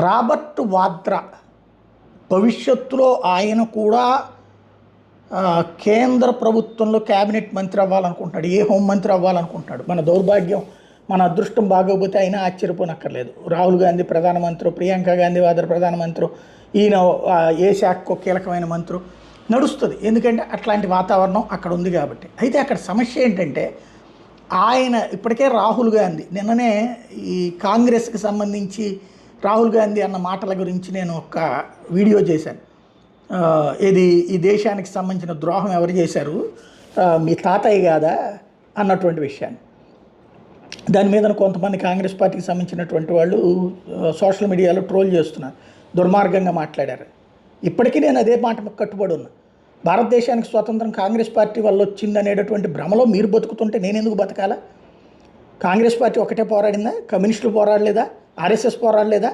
Robert Vadra భవిష్యత్తులో ఆయన కూడా కేంద్ర ప్రభుత్వంలో క్యాబినెట్ మంత్రి అవ్వాలనుకుంటున్నాడు. ఏ హోంమంత్రి అవ్వాలనుకుంటున్నాడు. మన దౌర్భాగ్యం, మన అదృష్టం బాగోపోతే అయినా ఆశ్చర్యపోనక్కర్లేదు. రాహుల్ గాంధీ ప్రధానమంత్రి, ప్రియాంక గాంధీ వాద్రా ప్రధానమంత్రి, ఈయన ఏ శాఖకు కీలకమైన మంత్రి నడుస్తుంది. ఎందుకంటే అట్లాంటి వాతావరణం అక్కడ ఉంది కాబట్టి. అయితే అక్కడ సమస్య ఏంటంటే ఆయన ఇప్పటికే రాహుల్ గాంధీ నిన్ననే ఈ కాంగ్రెస్కి సంబంధించి రాహుల్ గాంధీ అన్న మాటల గురించి నేను ఒక వీడియో చేశాను. ఇది ఈ దేశానికి సంబంధించిన ద్రోహం ఎవరు చేశారు, మీ తాతయ్య కాదా అన్నటువంటి విషయాన్ని. దాని మీద కొంతమంది కాంగ్రెస్ పార్టీకి సంబంధించినటువంటి వాళ్ళు సోషల్ మీడియాలో ట్రోల్ చేస్తున్నారు, దుర్మార్గంగా మాట్లాడారు. ఇప్పటికీ నేను అదే మాట కట్టుబడి ఉన్నా. భారతదేశానికి స్వతంత్రం కాంగ్రెస్ పార్టీ వల్ల వచ్చిందనేటటువంటి భ్రమలో మీరు బతుకుతుంటే నేను ఎందుకు బతకాలా? కాంగ్రెస్ పార్టీ ఒకటే పోరాడిందా? కమ్యూనిస్టులు పోరాడలేదా? ఆర్ఎస్ఎస్ పోరాడలేదా?